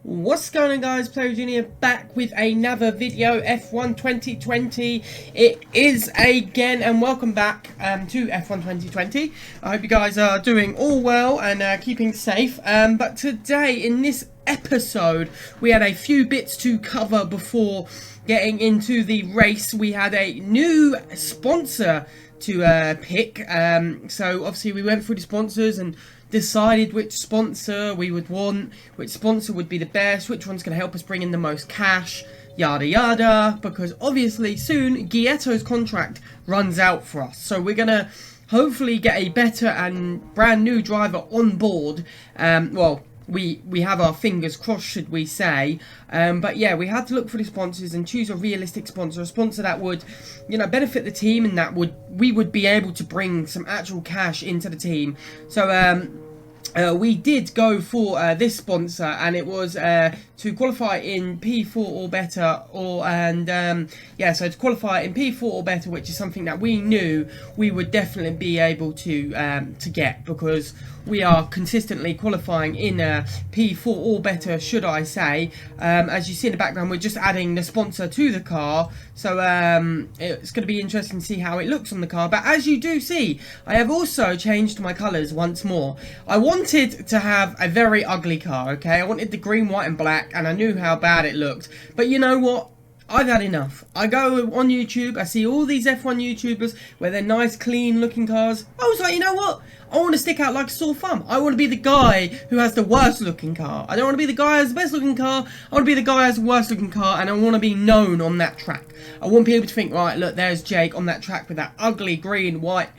What's going on, guys? Player Junior back with another video. F1 2020 it is again, and welcome back to F1 2020. I hope you guys are doing all well and keeping safe. But today in this episode we had a few bits to cover before getting into the race. We had a new sponsor to pick, so obviously we went through the sponsors and decided which sponsor we would want, which sponsor would be the best, which one's going to help us bring in the most cash, yada yada, because obviously soon Gietto's contract runs out for us, so we're going to hopefully get a better and brand new driver on board. Well, we have our fingers crossed, should we say. But yeah, we had to look for the sponsors and choose a realistic sponsor, a sponsor that would, you know, benefit the team and that we would be able to bring some actual cash into the team. So we did go for this sponsor, and it was to qualify in P4 or better, yeah, so to qualify in P4 or better, which is something that we knew we would definitely be able to get, because we are consistently qualifying in P4 or better, should I say. As you see in the background, we're just adding the sponsor to the car, so it's going to be interesting to see how it looks on the car. But as you do see, I have also changed my colours once more. I wanted to have a very ugly car, okay? I wanted the green, white and black, and I knew how bad it looked. But you know what? I've had enough. I go on YouTube, I see all these F1 YouTubers where they're nice, clean looking cars. I was like, you know what? I want to stick out like a sore thumb. I want to be the guy who has the worst looking car. I don't want to be the guy who has the best looking car. I want to be the guy who has the worst looking car, and I want to be known on that track. I want people to think, right, look, there's Jake on that track with that ugly green, white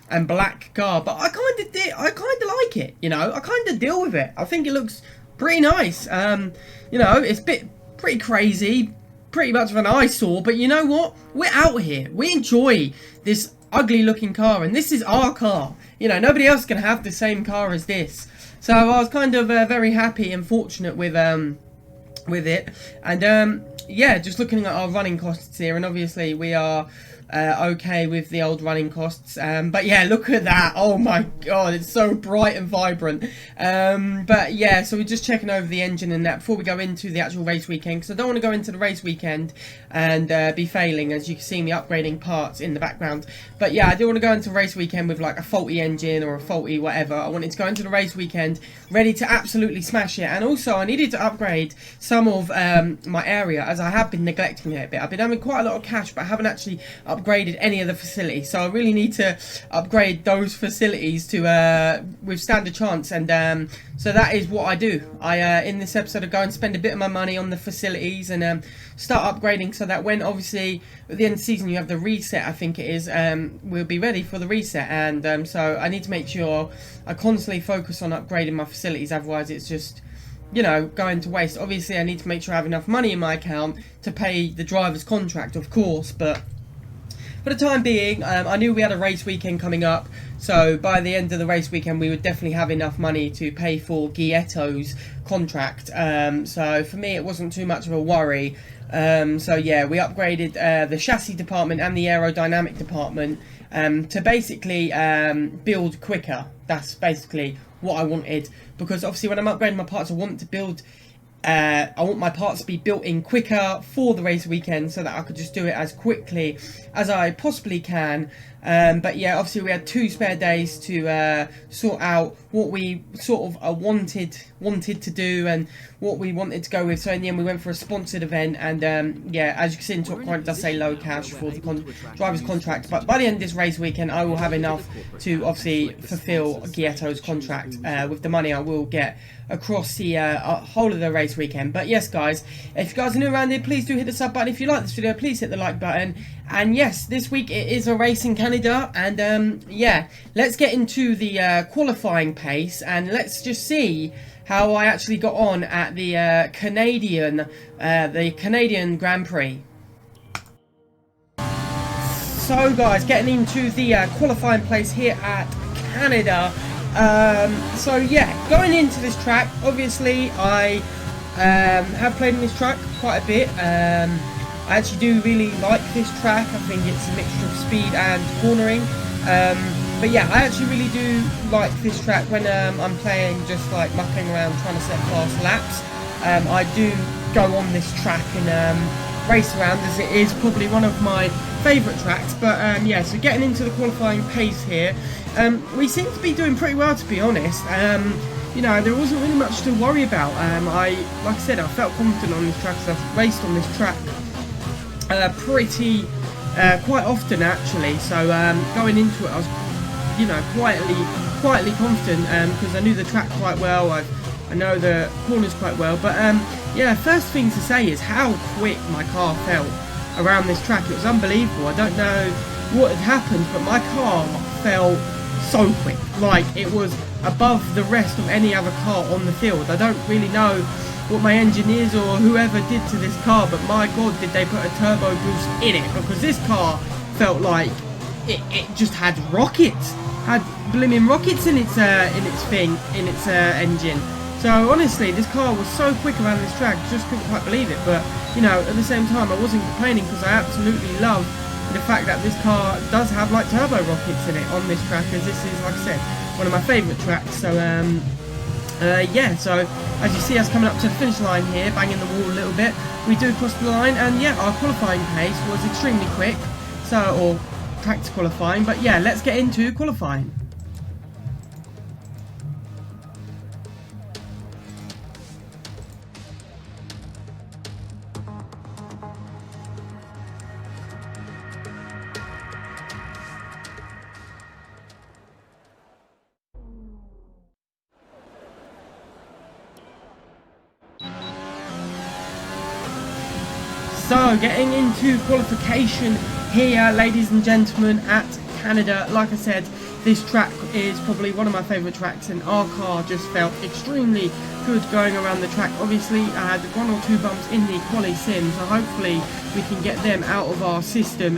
and black car. But I kind of like it, you know. I kind of deal with it. I think it looks pretty nice. You know, it's pretty crazy, pretty much of an eyesore, but you know what? We're out here. We enjoy this ugly looking car, and this is our car. You know, nobody else can have the same car as this. So I was kind of very happy and fortunate with it. And yeah, just looking at our running costs here, and obviously we are okay with the old running costs, but yeah, look at that. Oh my god, it's so bright and vibrant. But yeah, so we're just checking over the engine and that before we go into the actual race weekend, because I don't want to go into the race weekend and be failing. As you can see me upgrading parts in the background. But yeah, I do want to go into race weekend with like a faulty engine or a faulty whatever. I wanted to go into the race weekend ready to absolutely smash it. And also I needed to upgrade some of my area, as I have been neglecting it a bit. I've been having quite a lot of cash, but I haven't actually upgraded any of the facilities, so I really need to upgrade those facilities to withstand a chance. And so that is what I do. I in this episode I go and spend a bit of my money on the facilities and start upgrading, so that when obviously at the end of the season you have the reset, I think it is, we'll be ready for the reset. And so I need to make sure I constantly focus on upgrading my facilities, otherwise it's just, you know, going to waste. Obviously I need to make sure I have enough money in my account to pay the driver's contract, of course, but for the time being, I knew we had a race weekend coming up, so by the end of the race weekend we would definitely have enough money to pay for Gietto's contract. So for me it wasn't too much of a worry. So yeah, we upgraded the chassis department and the aerodynamic department to basically build quicker. That's basically what I wanted, because obviously when I'm upgrading my parts I want to build I want my parts to be built in quicker for the race weekend, so that I could just do it as quickly as I possibly can. But yeah, obviously we had 2 spare days to sort out what we sort of wanted to do and what we wanted to go with. So in the end we went for a sponsored event, and yeah, as you can see in top corner it does say low cash for the driver's contract. But by the end of this race weekend I will have enough to obviously fulfill Gietto's contract with the money I will get across the whole of the race weekend. But yes guys, if you guys are new around here, please do hit the sub button. If you like this video, please hit the like button. And yes, this week it is a race in Canada, and yeah, let's get into the qualifying pace, and let's just see how I actually got on at the Canadian Grand Prix. So guys, getting into the qualifying place here at Canada. So yeah, going into this track, obviously I have played in this track quite a bit. I actually do really like this track. I think it's a mixture of speed and cornering. But yeah, I actually really do like this track when I'm playing, just like mucking around trying to set fast laps. I do go on this track and race around, as it is probably one of my favourite tracks. But yeah, so getting into the qualifying pace here, we seem to be doing pretty well, to be honest. You know, there wasn't really much to worry about. Like I said, I felt confident on this track, because I've raced on this track quite often actually. So going into it, I was, you know, quietly confident, because I knew the track quite well. I know the corners quite well. But yeah, first thing to say is how quick my car felt around this track. It was unbelievable. I don't know what had happened, but my car felt so quick, like it was above the rest of any other car on the field. I don't really know what my engineers or whoever did to this car, but my god, did they put a turbo boost in it, because this car felt like it just had rockets, had blimmin' rockets in its engine. So honestly, this car was so quick around this track, just couldn't quite believe it. But you know, at the same time, I wasn't complaining, because I absolutely love the fact that this car does have like turbo rockets in it on this track, as this is, like I said, one of my favourite tracks. So yeah, so as you see us coming up to the finish line here, banging the wall a little bit, we do cross the line, and yeah, our qualifying pace was extremely quick, so, or practice qualifying. But yeah, let's get into qualifying. So, getting into qualification here, ladies and gentlemen, at Canada. Like I said, this track is probably one of my favourite tracks, and our car just felt extremely good going around the track. Obviously, I had one or two bumps in the quali sim, so hopefully we can get them out of our system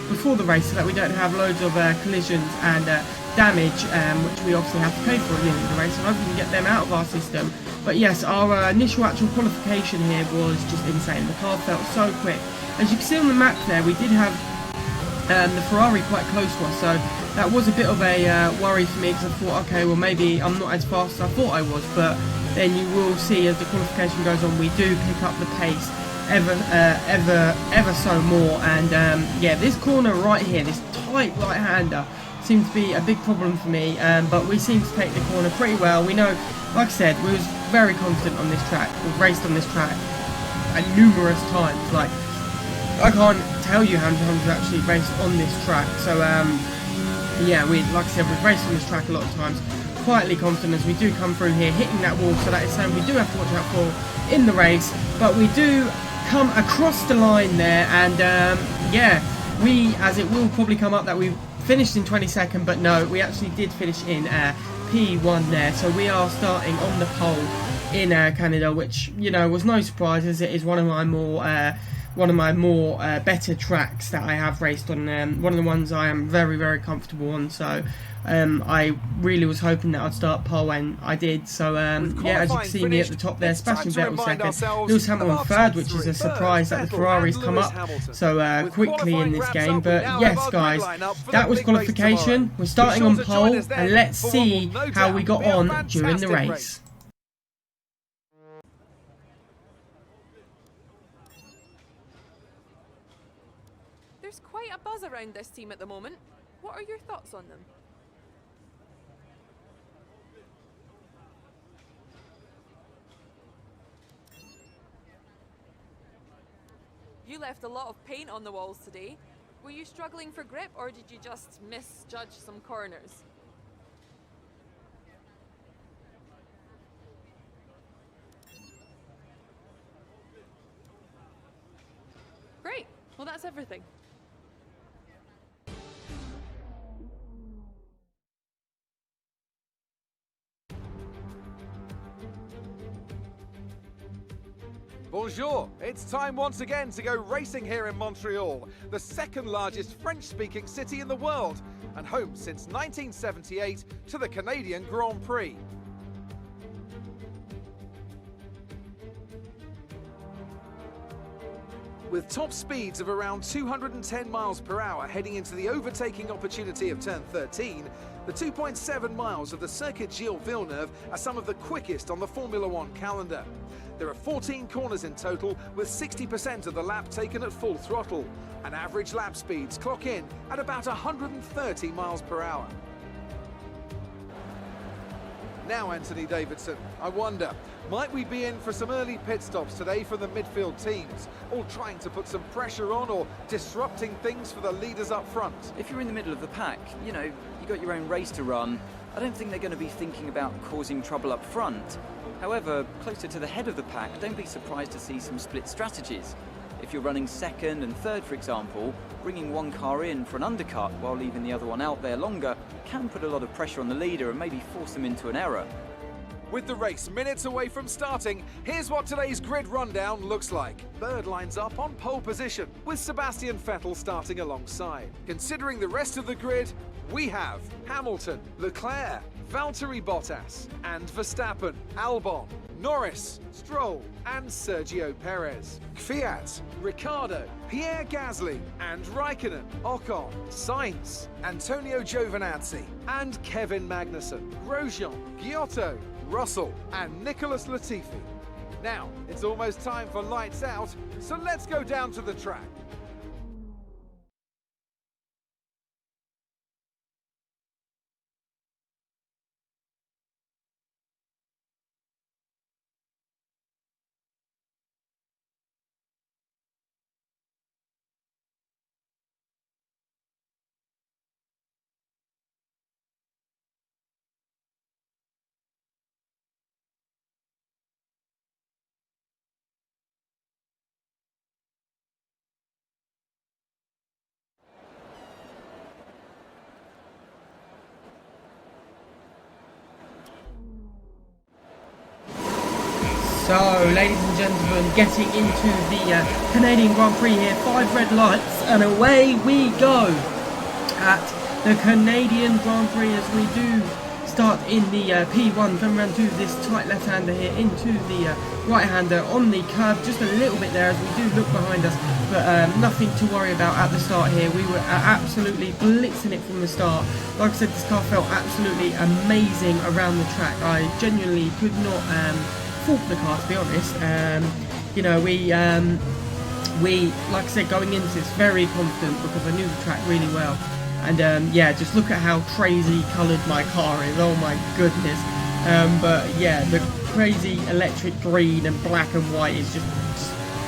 before the race, so that we don't have loads of collisions and damage, which we obviously have to pay for at the end of the race. So I hope we can get them out of our system. But yes, our initial actual qualification here was just insane. The car felt so quick. As you can see on the map there, we did have the Ferrari quite close to us, so that was a bit of a worry for me, because I thought, okay, well maybe I'm not as fast as I thought I was. But then you will see as the qualification goes on, we do pick up the pace ever so more. And yeah, this corner right here, this tight right-hander, seemed to be a big problem for me, but we seem to take the corner pretty well. We know, like I said, we was very confident on this track. We've raced on this track numerous times. Like, I can't tell you how many times we've actually raced on this track. So yeah, like I said, we've raced on this track a lot of times. Quietly confident as we do come through here, hitting that wall, so that is something we do have to watch out for in the race. But we do come across the line there, and yeah, as it will probably come up that we finished in 22nd, but no, we actually did finish in P1 there. So we are starting on the pole in Canada, which, you know, was no surprise, as it is one of my more better tracks that I have raced on. One of the ones I am very comfortable on. So I really was hoping that I'd start pole, and I did. So yeah, as you can see me at the top there, Sebastian Vettel second, Lewis Hamilton third, which is a surprise that the Ferraris come up so quickly in this game. But yes, guys, that was qualification. We're starting on pole, and let's see how we got on during the race. There's quite a buzz around this team at the moment. What are your thoughts on them? You left a lot of paint on the walls today. Were you struggling for grip, or did you just misjudge some corners? Great. Well, that's everything. Bonjour! It's time once again to go racing here in Montreal, the second largest French-speaking city in the world, and home since 1978 to the Canadian Grand Prix. With top speeds of around 210 miles per hour heading into the overtaking opportunity of turn 13, The 2.7 miles of the Circuit Gilles Villeneuve are some of the quickest on the Formula One calendar. There are 14 corners in total, with 60% of the lap taken at full throttle, and average lap speeds clock in at about 130 miles per hour. Now, Anthony Davidson, I wonder, might we be in for some early pit stops today from the midfield teams, all trying to put some pressure on or disrupting things for the leaders up front? If you're in the middle of the pack, you know, you got your own race to run. I don't think they're going to be thinking about causing trouble up front. However, closer to the head of the pack, don't be surprised to see some split strategies. If you're running second and third, for example, bringing one car in for an undercut while leaving the other one out there longer can put a lot of pressure on the leader and maybe force them into an error. With the race minutes away from starting, here's what today's grid rundown looks like. Bird lines up on pole position, with Sebastian Vettel starting alongside. Considering the rest of the grid, we have Hamilton, Leclerc, Valtteri Bottas, and Verstappen, Albon, Norris, Stroll, and Sergio Perez. Kvyat, Ricciardo, Pierre Gasly, and Raikkonen, Ocon, Sainz, Antonio Giovinazzi, and Kevin Magnussen, Grosjean, Giotto, Russell, and Nicholas Latifi. Now, it's almost time for lights out, so let's go down to the track. So, ladies and gentlemen, getting into the Canadian Grand Prix here, 5 red lights, and away we go at the Canadian Grand Prix as we do start in the P1, come around to this tight left-hander here, into the right-hander on the curve, just a little bit there as we do look behind us, but nothing to worry about at the start here. We were absolutely blitzing it from the start. Like I said, this car felt absolutely amazing around the track. I genuinely could not fault the car, to be honest. You know, we like I said, going into this very confident because I knew the track really well, and yeah, just look at how crazy coloured my car is. Oh my goodness. But yeah, the crazy electric green and black and white is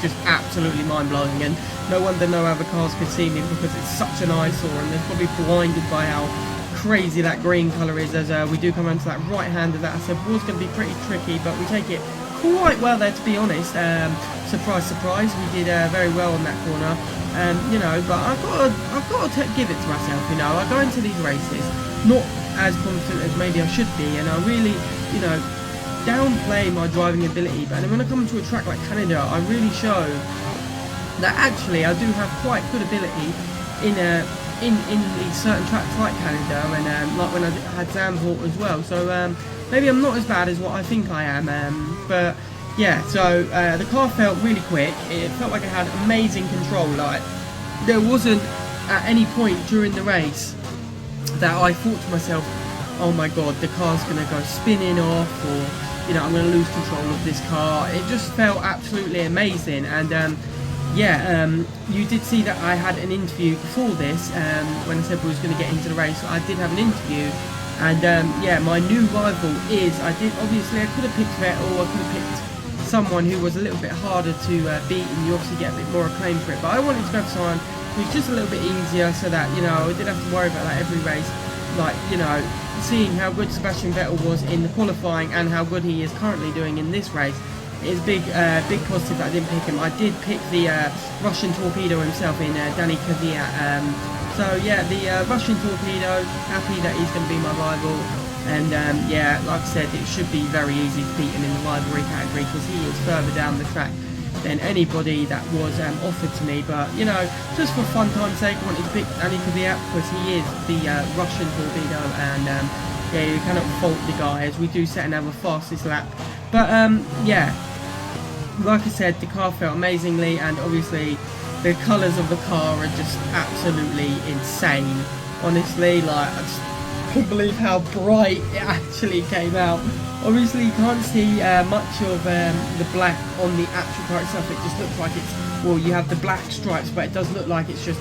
just absolutely mind-blowing, and no wonder no other cars could see me because it's such an eyesore, and they're probably blinded by how crazy that green colour is as we do come onto that right-hander that I said was going to be pretty tricky, but we take it quite well there, to be honest. Surprise, surprise, we did very well on that corner, you know, but I've got to give it to myself, you know. I go into these races not as confident as maybe I should be, and I really, you know, downplay my driving ability, but then when I come to a track like Canada, I really show that actually I do have quite good ability in these certain tracks like Canada, and like when I had Zandvoort as well. So maybe I'm not as bad as what I think I am, but yeah, so the car felt really quick. It felt like it had amazing control. Like, there wasn't at any point during the race that I thought to myself, oh my god, the car's going to go spinning off, or, you know, I'm going to lose control of this car. It just felt absolutely amazing. And yeah, you did see that I had an interview before this, when I said we was going to get into the race. I did have an interview, and yeah, my new rival is, obviously I could have picked Vettel, I could have picked someone who was a little bit harder to beat, and you obviously get a bit more acclaim for it, but I wanted to go for someone who was just a little bit easier, so that, you know, I didn't have to worry about that every race. Like, you know, seeing how good Sebastian Vettel was in the qualifying and how good he is currently doing in this race, it's big positive that I didn't pick him. I did pick the Russian torpedo himself in Danny Kvyat. So yeah, the Russian torpedo, happy that he's going to be my rival. And yeah, like I said, it should be very easy to beat him in the rivalry category because he is further down the track than anybody that was offered to me. But, you know, just for fun time's sake, I wanted to pick Danny Kvyat because he is the Russian torpedo, and yeah, you cannot fault the guy, as we do set another fastest lap. But yeah, like I said, the car felt amazingly, and obviously the colours of the car are just absolutely insane. Honestly, like, couldn't believe how bright it actually came out. Obviously you can't see much of the black on the actual car itself. It just looks like it's, well, you have the black stripes, but it does look like it's just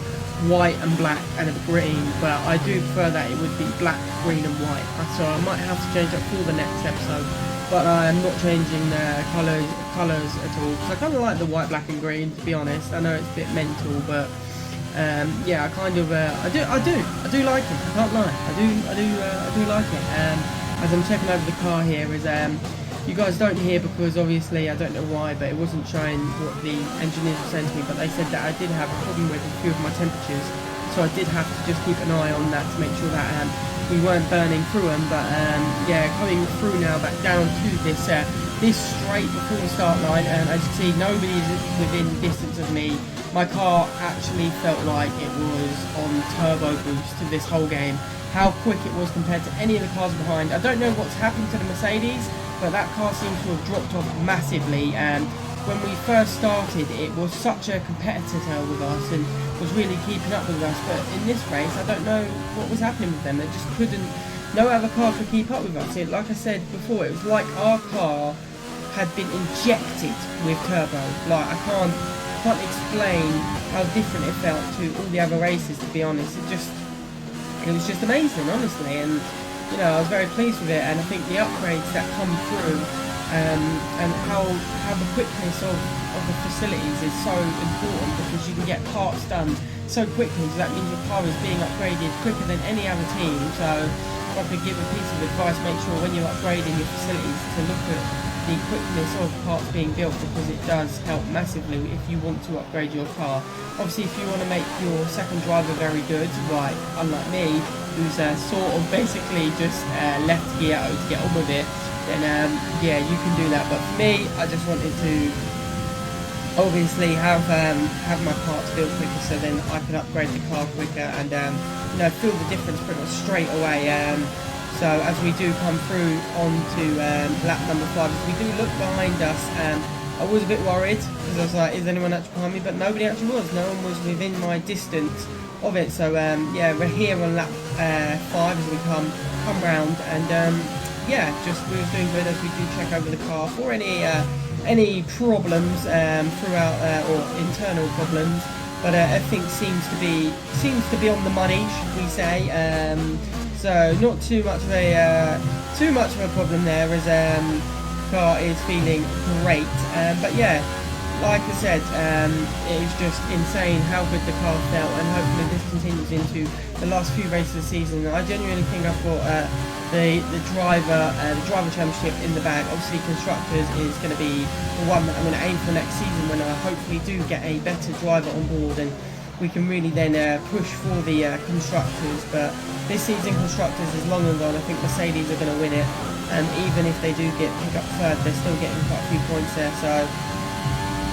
white and black and a green, but I do prefer that it would be black, green and white, so I might have to change that for the next episode, but I'm not changing the colours at all, because I kind of like the white, black and green, to be honest. I know it's a bit mental, but yeah, I kind of I do like it. I can't lie, I do like it. As I'm checking over the car here, is you guys don't hear because obviously I don't know why, but it wasn't showing what the engineers were saying to me, but they said that I did have a problem with a few of my temperatures, so I did have to just keep an eye on that to make sure that we weren't burning through them. But yeah, coming through now back down to this this straight before the start line, and as you see, nobody's within distance of me. My car actually felt like it was on turbo boost to this whole game. How quick it was compared to any of the cars behind. I don't know what's happened to the Mercedes, but that car seems to have dropped off massively. And when we first started, it was such a competitor with us and was really keeping up with us. But in this race, I don't know what was happening with them. They just couldn't, no other car could keep up with us. Like I said before, it was like our car had been injected with turbo. Like, I can't explain how different it felt to all the other races, to be honest. It was just amazing, honestly, and you know, I was very pleased with it. And I think the upgrades that come through and how the quickness of the facilities is so important, because you can get parts done so quickly, so that means your car is being upgraded quicker than any other team. So if I could give a piece of advice, make sure when you're upgrading your facilities to look at the quickness of parts being built, because it does help massively if you want to upgrade your car. Obviously, if you want to make your second driver very good, like unlike me, who's sort of basically just left gear to get on with it, then yeah, you can do that. But for me, I just wanted to obviously have my parts built quicker, so then I can upgrade the car quicker and you know, feel the difference pretty much straight away. So as we do come through onto lap number 5, as we do look behind us, I was a bit worried because I was like, is anyone actually behind me? But nobody actually was. No one was within my distance of it. So yeah, we're here on lap 5 as we come round, and yeah, just we were doing good as we do check over the car for any problems throughout or internal problems. But everything seems to be on the money, should we say? So not too much of a problem there, as car is feeling great. But yeah, like I said, it is just insane how good the car felt, and hopefully this continues into the last few races of the season. I genuinely think I've got the driver championship in the bag. Obviously constructors is going to be the one that I'm going to aim for next season, when I hopefully do get a better driver on board and we can really then push for the constructors. But this season constructors is long and gone. I think Mercedes are going to win it, and even if they do pick up third, they're still getting quite a few points there. So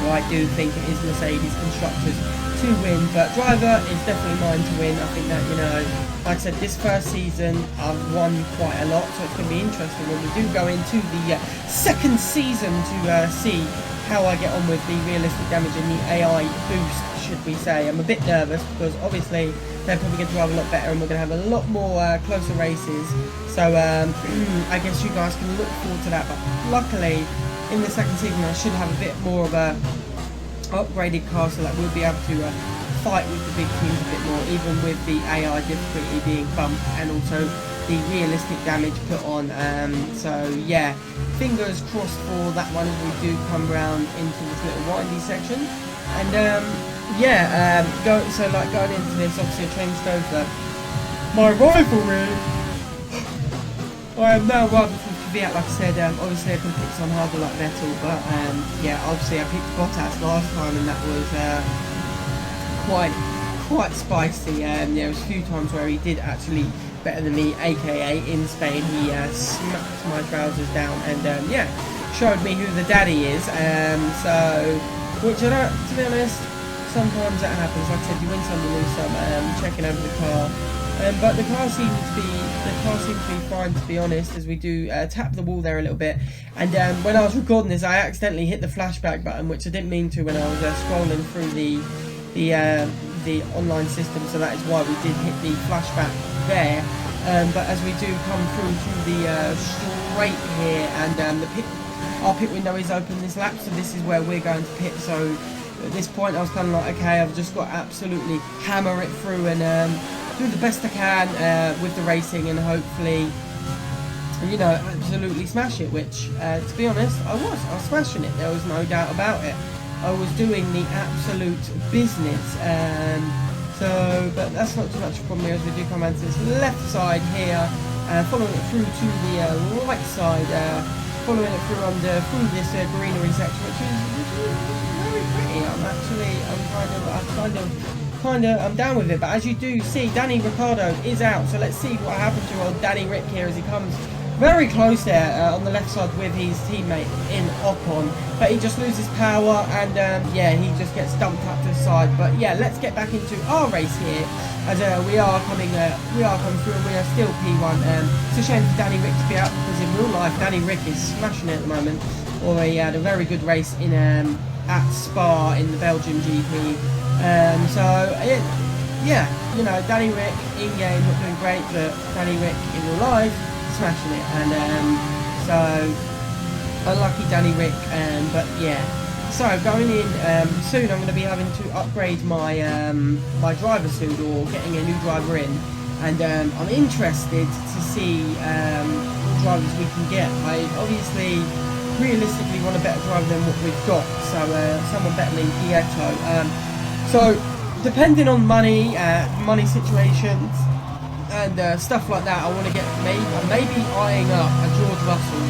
I do think it is Mercedes constructors to win, but driver is definitely mine to win. I think that, you know, like I said, this first season I've won quite a lot, so it's going to be interesting when we do go into the second season to see how I get on with the realistic damage and the AI boost, should we say. I'm a bit nervous because obviously they're probably going to drive a lot better and we're going to have a lot more closer races. So I guess you guys can look forward to that. But luckily, in the second season, I should have a bit more of a upgraded car, so that we'll be able to fight with the big teams a bit more, even with the AI difficulty being bumped and also the realistic damage put on. So yeah, fingers crossed for that one as we do come round into this little windy section. And yeah, going into this, obviously I changed over my rivalry. I am now rather from Kvyat, like I said. Obviously I can pick some harder like Vettel, but yeah, obviously I picked Bottas last time and that was quite spicy. There was a few times where he did actually better than me, aka in Spain he smacked my trousers down and yeah, showed me who the daddy is. So, which I don't, to be honest, sometimes that happens. Like I said, you win some, you lose some. Checking over the car, but the car seems to be fine, to be honest, as we do tap the wall there a little bit. And when I was recording this, I accidentally hit the flashback button, which I didn't mean to when I was scrolling through the online system, so that is why we did hit the flashback there. But as we do come through to the straight here, and our pit window is open this lap, so this is where we're going to pit. So at this point I was kind of like, okay, I've just got to absolutely hammer it through and do the best I can with the racing, and hopefully, you know, absolutely smash it, which to be honest I was smashing it, there was no doubt about it. I was doing the absolute business. But that's not too much of a problem here as we do come onto this left side here, following it through to the right side, following it through this greenery section, which is very pretty. I'm down with it. But as you do see, Danny Ricciardo is out, so let's see what happens to old Danny Rick here as he comes very close there on the left side with his teammate in Ocon, but he just loses power, and yeah, he just gets dumped up to the side. But yeah, let's get back into our race here as we are coming through, and we are still P1. It's a shame for Danny Rick to be out, because in real life Danny Rick is smashing it at the moment. Or he had a very good race in at Spa in the Belgian GP. Yeah, you know, Danny Rick in game not doing great, but Danny Rick in real life smashing it, and so unlucky Danny Rick, but yeah. So going in soon, I'm going to be having to upgrade my my driver suit, or getting a new driver in, and I'm interested to see what drivers we can get. I obviously realistically want a better driver than what we've got, so someone better than Ghietto. So depending on money situations and stuff like that, I want to get maybe eyeing up a George Russell,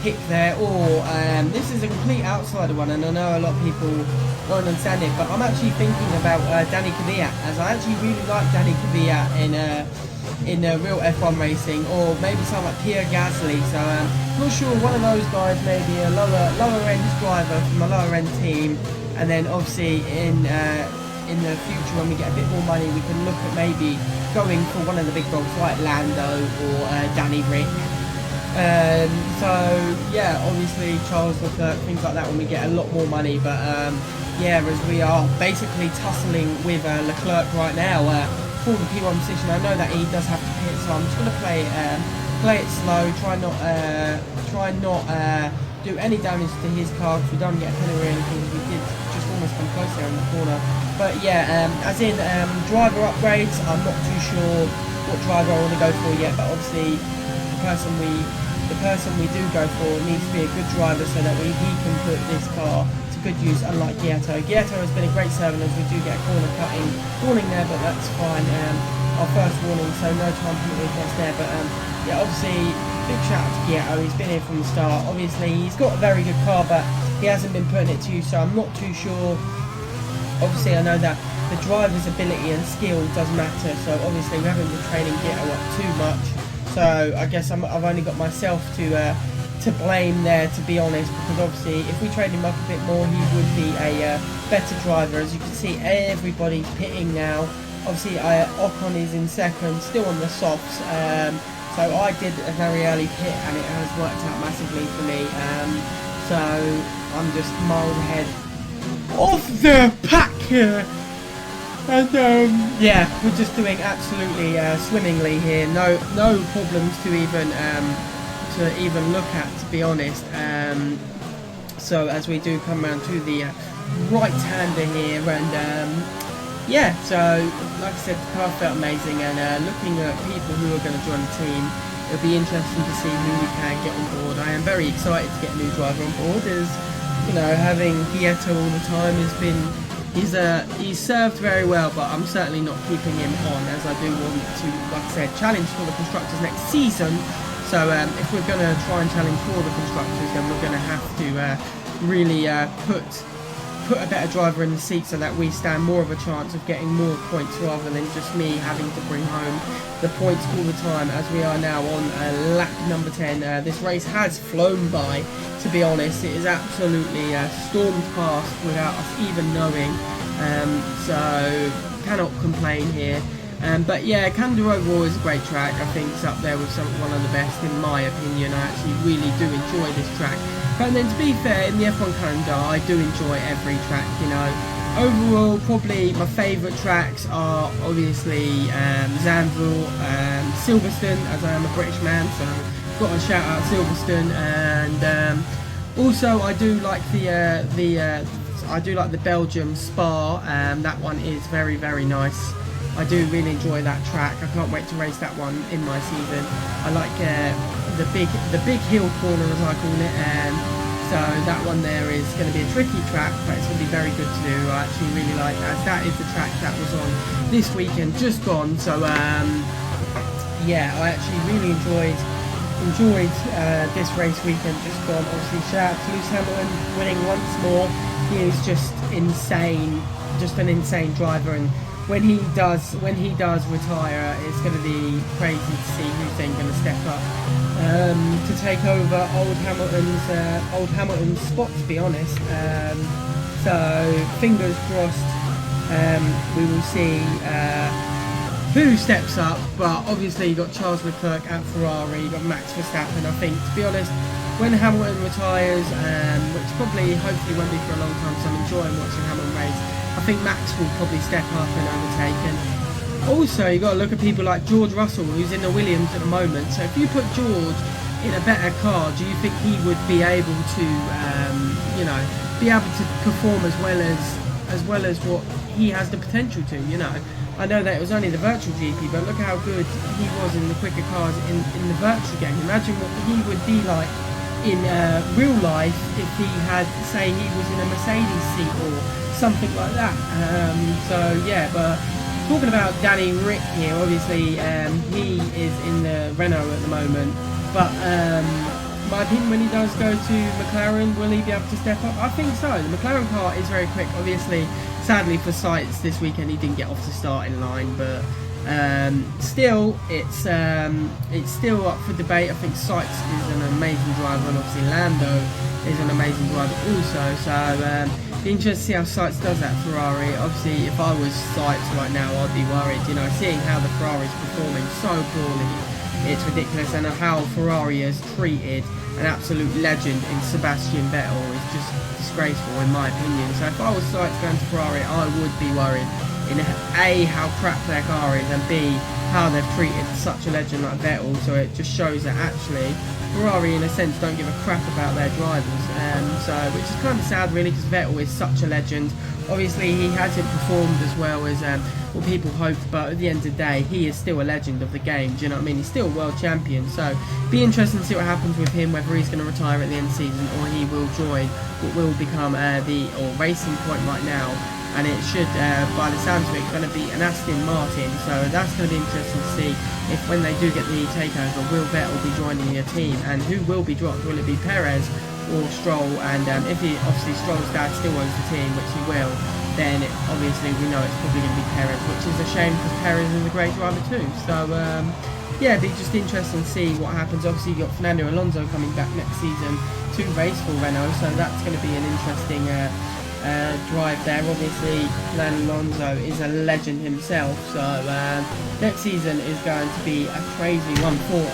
pick there, or this is a complete outsider one, and I know a lot of people won't understand it, but I'm actually thinking about Danny Kvyat, as I actually really like Danny Kvyat in real F1 racing, or maybe someone like Pierre Gasly. So not sure, one of those guys, maybe a lower end driver from a lower end team. And then obviously in the future, when we get a bit more money, we can look at maybe going for one of the big dogs like Lando or Danny Rick. So yeah, obviously Charles Leclerc, things like that when we get a lot more money. But yeah, as we are basically tussling with Leclerc right now for the P1 position. I know that he does have to pit, so I'm just going to play it slow, try not do any damage to his car, because we don't get a penalty or anything. We did just almost come close there in the corner. But yeah, as in driver upgrades, I'm not too sure what driver I want to go for yet, but obviously the person we do go for needs to be a good driver, so that he can put this car to good use, unlike Ghietto. Ghietto has been a great servant, as we do get a warning there, but that's fine. Our first warning, so no time penalty for us there. But yeah, obviously big shout out to Ghietto. He's been here from the start. Obviously he's got a very good car, but he hasn't been putting it to use, so I'm not too sure. Obviously I know that the driver's ability and skill does matter, so obviously we haven't been training Ghietto up too much, so I guess I've only got myself to blame there, to be honest, because obviously if we train him up a bit more, he would be a better driver. As you can see, everybody's pitting now. Obviously Ocon is in second, still on the softs, so I did a very early pit, and it has worked out massively for me, so I'm just miles ahead of the pack here. And yeah, we're just doing absolutely swimmingly here. No problems to even look at, to be honest. So as we do come around to the right-hander here, and yeah, so like I said, the car felt amazing, and looking at people who are going to join the team, it'll be interesting to see who we can get on board. I am very excited to get a new driver on board, as you know, having Ghietto all the time has been, he's served very well, but I'm certainly not keeping him on, as I do want to, like I said, challenge for the Constructors next season. So if we're going to try and challenge for the Constructors, then we're going to have to really put a better driver in the seat, so that we stand more of a chance of getting more points, rather than just me having to bring home the points all the time, as we are now on lap number 10. This race has flown by, to be honest. It is absolutely stormed past without us even knowing, so cannot complain here. But yeah, Canada overall is a great track. I think it's up there with one of the best, in my opinion. I actually really do enjoy this track. And then, to be fair, in the F1 calendar, I do enjoy every track, you know. overall, probably my favourite tracks are obviously Zandvoort, Silverstone, as I am a British man, so got to shout out Silverstone, and also I do like the Belgium Spa. That one is very, very nice. I do really enjoy that track. I can't wait to race that one in my season. I like the big hill corner, as I call it. So that one there is going to be a tricky track, but it's going to be very good to do. I actually really like that. That is the track that was on this weekend, just gone. So yeah, I actually really enjoyed this race weekend just gone. Obviously, shout out to Lewis Hamilton winning once more. He is just insane, just an insane driver, and when he does retire, it's going to be crazy to see who's then going to step up to take over old Hamilton's spot, to be honest. So fingers crossed, we will see who steps up. But obviously you got Charles Leclerc at Ferrari, you got Max Verstappen. I think, to be honest, when Hamilton retires, which probably hopefully won't be for a long time, so I'm enjoying watching Hamilton race, I think Max will probably step up and overtake. And also, you've got to look at people like George Russell, who's in the Williams at the moment. So if you put George in a better car, do you think he would be able to, perform as well as what he has the potential to? I know that it was only the virtual GP, but look how good he was in the quicker cars in the virtual game. Imagine what he would be like in real life if he had, say, he was in a Mercedes seat or something like that. So yeah, but talking about Danny Rick here, obviously he is in the Renault at the moment, but my opinion, when he does go to McLaren, will he be able to step up? I think so. The McLaren car is very quick. Obviously, sadly for Sites this weekend, he didn't get off the starting line, but still, it's still up for debate. I think Sites is an amazing driver, and obviously Lando is an amazing driver also. So be interested to see how Sites does at Ferrari. Obviously, if I was Sites right now, I'd be worried. Seeing how the Ferrari's performing so poorly, it's ridiculous, and how Ferrari has treated an absolute legend in Sebastian Vettel is just disgraceful in my opinion. So if I was Sites going to Ferrari, I would be worried in A, how crap their car is, and B, how they've treated such a legend like Vettel. So it just shows that actually Ferrari in a sense don't give a crap about their drivers, which is kind of sad really, because Vettel is such a legend. Obviously he hasn't performed as well as what people hoped, but at the end of the day he is still a legend of the game. Do you know what I mean? He's still world champion, so be interesting to see what happens with him, whether he's going to retire at the end of the season or he will join what will become Racing Point right now. And it should, by the sounds of it, going to be an Aston Martin. So that's going to be interesting to see if, when they do get the takeover, will Vettel be joining a team, and who will be dropped? Will it be Perez or Stroll? And if obviously Stroll's dad still owns the team, which he will, then obviously we know it's probably going to be Perez, which is a shame because Perez is a great driver too. So yeah, it'd be just interesting to see what happens. Obviously you got Fernando Alonso coming back next season to race for Renault, so that's going to be an interesting drive there. Obviously Fernando Alonso is a legend himself, so next season is going to be a crazy one for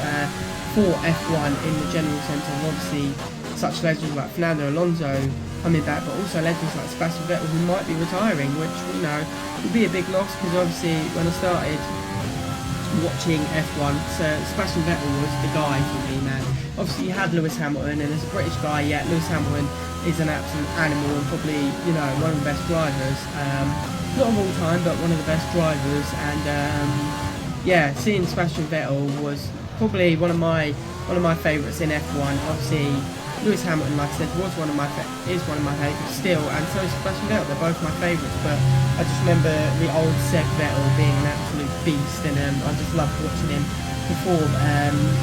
F1 in the general sense of obviously such legends like Fernando Alonso coming back, but also legends like Sebastian Vettel who might be retiring, which would be a big loss, because obviously when I started watching F1, Sebastian Vettel was the guy for me, man. Obviously you had Lewis Hamilton, and as a British guy, yeah, Lewis Hamilton is an absolute animal and probably one of the best drivers, not of all time, but one of the best drivers. And yeah, seeing Sebastian Vettel was probably one of my favourites in F1. Obviously Lewis Hamilton, like I said, is one of my favourites still, and so is Sebastian Vettel. They're both my favourites, but I just remember the old Seb Vettel being an absolute beast, and I just loved watching him perform.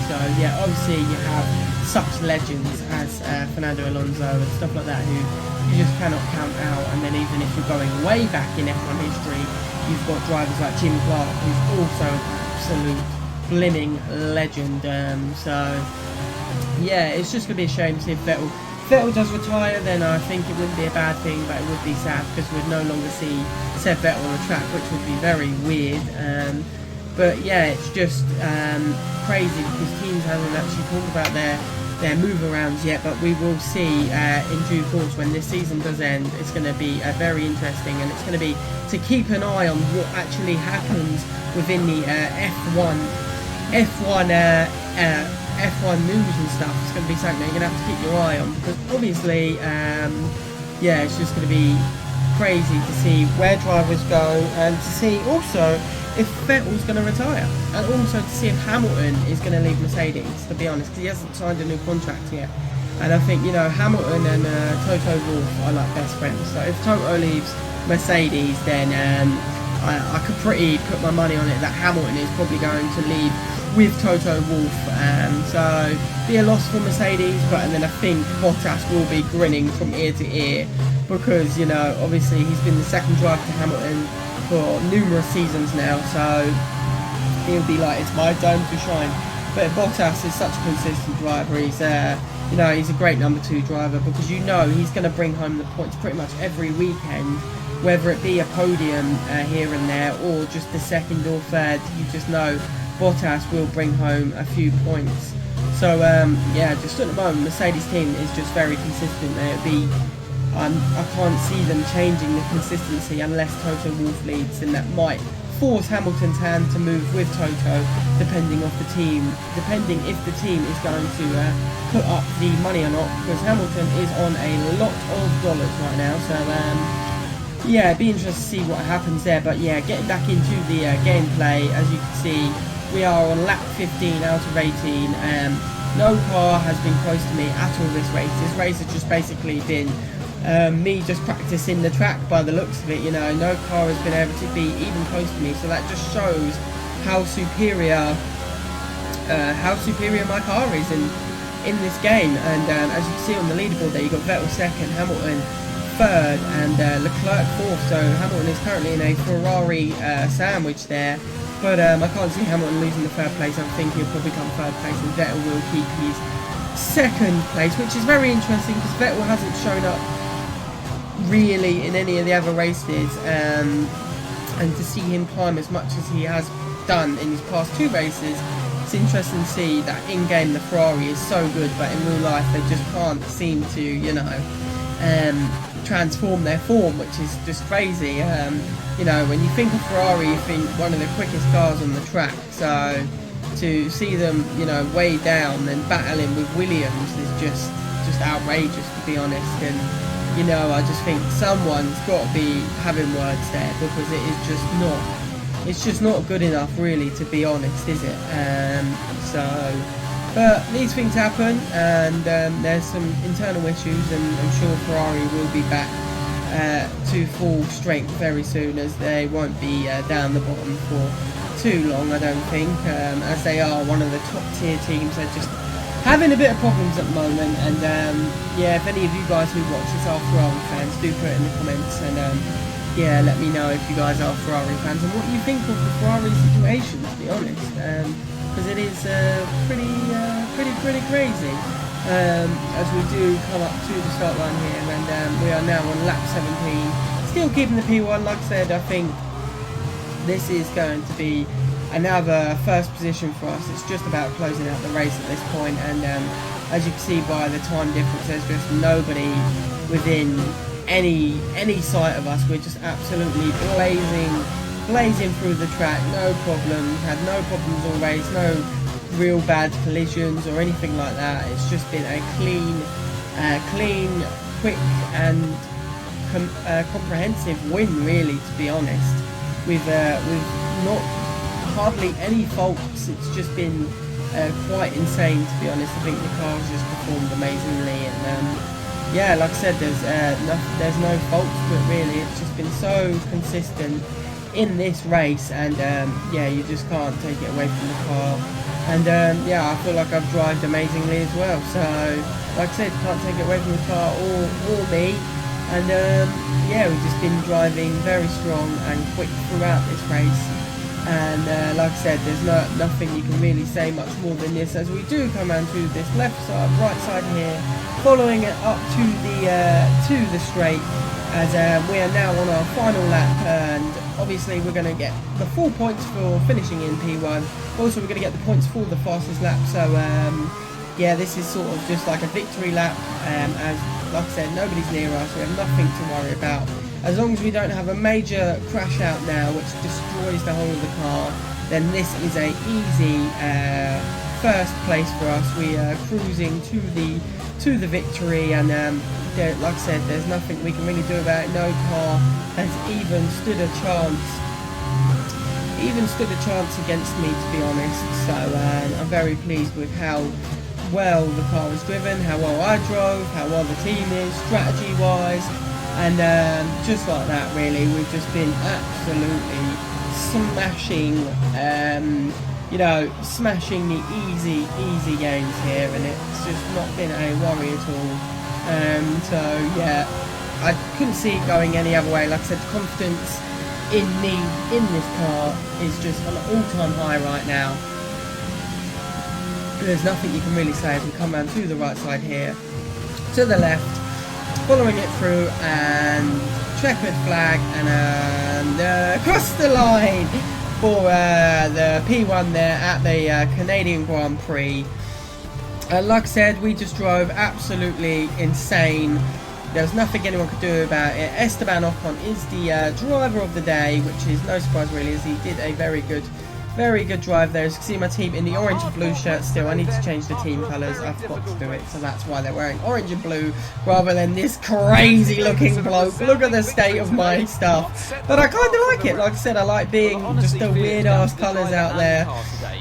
So yeah, obviously you have such legends as Fernando Alonso and stuff like that who you just cannot count out. And then even if you're going way back in F1 history, you've got drivers like Jim Clark, who's also an absolute blimmin' legend. So yeah, it's just going to be a shame to see if Vettel does retire. Then I think it wouldn't be a bad thing, but it would be sad because we'd no longer see Seb Vettel on the track, which would be very weird. But yeah, it's just crazy because teams haven't actually talked about their their move arounds yet, but we will see in due course when this season does end. It's going to be very interesting, and it's going to be to keep an eye on what actually happens within the F1 news and stuff. It's going to be something that you're going to have to keep your eye on, because obviously yeah, it's just going to be crazy to see where drivers go, and to see also if Vettel's going to retire, and also to see if Hamilton is going to leave Mercedes, to be honest, because he hasn't signed a new contract yet. And I think, you know, Hamilton and Toto Wolff are like best friends, so if Toto leaves Mercedes, then I could pretty put my money on it that Hamilton is probably going to leave with Toto Wolff, so be a loss for Mercedes, but then I think Bottas will be grinning from ear to ear, because, you know, obviously he's been the second driver to Hamilton for numerous seasons now, so he'll be like, it's my time to shine. But Bottas is such a consistent driver. He's you know, he's a great number 2 driver, because you know he's going to bring home the points pretty much every weekend, whether it be a podium here and there, or just the second or third. You just know Bottas will bring home a few points. So yeah, just at the moment Mercedes team is just very consistent. It'll be I can't see them changing the consistency unless Toto Wolff leads, and that might force Hamilton's hand to move with Toto, depending if the team is going to put up the money or not, because Hamilton is on a lot of dollars right now. So yeah, it'd be interesting to see what happens there. But yeah, getting back into the gameplay, as you can see, we are on lap 15 out of 18. No car has been close to me at all this race. This race has just basically been me just practicing the track by the looks of it. You know, no car has been able to be even close to me, so that just shows how superior my car is in this game. And as you can see on the leaderboard there, you got Vettel second, Hamilton third, and Leclerc fourth. So Hamilton is currently in a Ferrari sandwich there, but I can't see Hamilton losing the third place. I think he'll probably come third place, and Vettel will keep his second place, which is very interesting because Vettel hasn't shown up really in any of the other races, and to see him climb as much as he has done in his past 2 races, it's interesting to see that in game the Ferrari is so good, but in real life they just can't seem to, you know, transform their form, which is just crazy. You know, when you think of Ferrari, you think one of the quickest cars on the track, so to see them, you know, way down and battling with Williams is just outrageous, to be honest. And you know, I just think someone's got to be having words there, because it's just not good enough, really, to be honest, is it? But these things happen, and there's some internal issues, and I'm sure Ferrari will be back to full strength very soon, as they won't be down the bottom for too long, I don't think, as they are one of the top tier teams. They're just having a bit of problems at the moment. And yeah, if any of you guys who watch this are Ferrari fans, do put it in the comments, and yeah, let me know if you guys are Ferrari fans and what you think of the Ferrari situation, to be honest, because it is pretty crazy, as we do come up to the start line here, and we are now on lap 17, still keeping the P1. Like I said, I think this is going to be another first position for us. It's just about closing out the race at this point, and as you can see by the time difference, there's just nobody within any sight of us. We're just absolutely blazing through the track, no problems, had no problems all race, no real bad collisions or anything like that. It's just been a clean, quick and comprehensive win, really, to be honest, with not hardly any faults. It's just been quite insane, to be honest. I think the car has just performed amazingly, and yeah, like I said, there's no faults to it, really. It's just been so consistent in this race, and yeah, you just can't take it away from the car. And yeah, I feel like I've driven amazingly as well. So, like I said, can't take it away from the car or me. And yeah, we've just been driving very strong and quick throughout this race. And like I said, there's nothing you can really say much more than this, as we do come on to this left side, right side here, following it up to the straight, as we are now on our final lap, and obviously we're going to get the full points for finishing in P1. Also, we're going to get the points for the fastest lap. So yeah, this is sort of just like a victory lap, as like I said, nobody's near us, we have nothing to worry about. As long as we don't have a major crash out now which destroys the whole of the car, then this is a easy first place for us. We are cruising to the victory, and like I said, there's nothing we can really do about it. No car has even stood a chance against me, to be honest. So I'm very pleased with how well the car was driven, how well I drove, how well the team is strategy wise, and just like that really, we've just been absolutely smashing you know, smashing the easy games here, and it's just not been a worry at all. So yeah, I couldn't see it going any other way. Like I said, the confidence in me in this car is just on an all-time high right now. There's nothing you can really say as we come around to the right side here, to the left, following it through, and checkered flag, and across the line for the P1 there at the Canadian Grand Prix. Like I said, we just drove absolutely insane. There's nothing anyone could do about it. Esteban Ocon is the driver of the day, which is no surprise really, as he did a very good drive there. As you can see my team in the orange and blue shirt still. I need to change the team colours. I've got to do it, so that's why they're wearing orange and blue rather than this crazy looking bloke. Look at the state of my stuff. But I kind of like it. Like I said, I like being just the weird ass colours out there.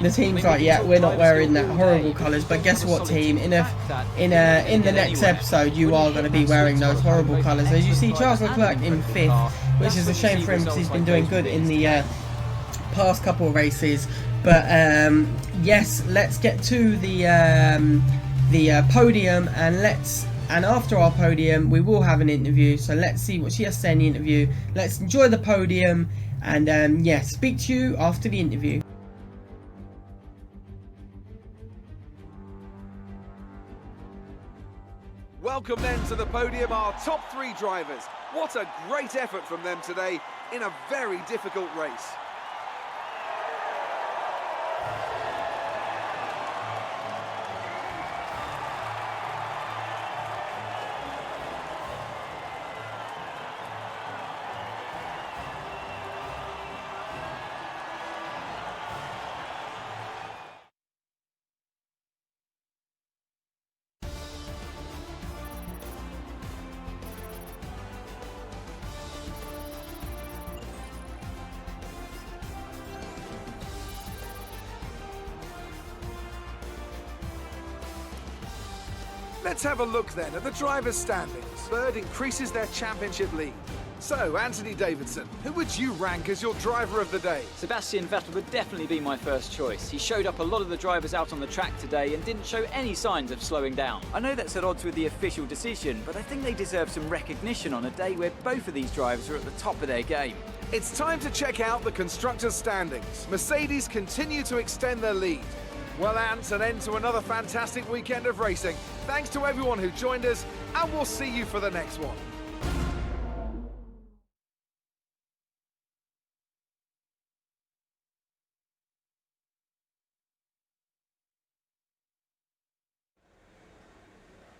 The team's like, yeah, we're not wearing that horrible colours, but guess what, team? In the next episode, you are going to be wearing those horrible colours. As you see, Charles Leclerc in 5th, which is a shame for him because he's been doing good in the past couple of races. But yes, let's get to the podium, and after our podium we will have an interview. So let's see what she has to say in the interview. Let's enjoy the podium, and yeah, speak to you after the interview. Welcome then to the podium, our top 3 drivers. What a great effort from them today in a very difficult race. Let's have a look then at the drivers' standings. Third increases their championship lead. So, Anthony Davidson, who would you rank as your driver of the day? Sebastian Vettel would definitely be my first choice. He showed up a lot of the drivers out on the track today and didn't show any signs of slowing down. I know that's at odds with the official decision, but I think they deserve some recognition on a day where both of these drivers are at the top of their game. It's time to check out the constructors' standings. Mercedes continue to extend their lead. Well, Ant, an end to another fantastic weekend of racing. Thanks to everyone who joined us, and we'll see you for the next one.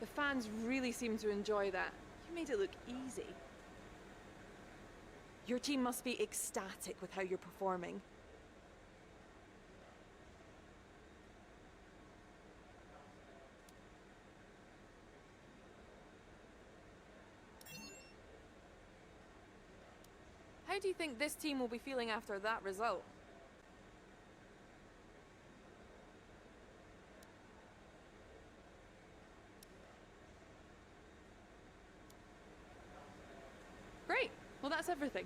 The fans really seem to enjoy that. You made it look easy. Your team must be ecstatic with how you're performing. How do you think this team will be feeling after that result? Great. Well, that's everything.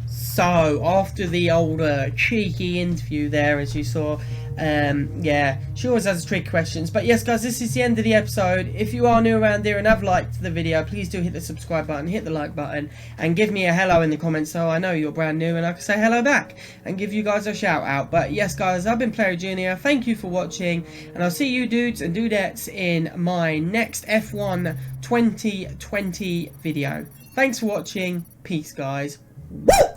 So, after the old cheeky interview there, as you saw, yeah, she always has tricky questions. But yes, guys, this is the end of the episode. If you are new around here and have liked the video, please do hit the subscribe button, hit the like button, and give me a hello in the comments so I know you're brand new and I can say hello back and give you guys a shout out. But yes, guys, I've been Player Junior. Thank you for watching, and I'll see you dudes and dudettes in my next F1 2020 video. Thanks for watching. Peace, guys. Woo!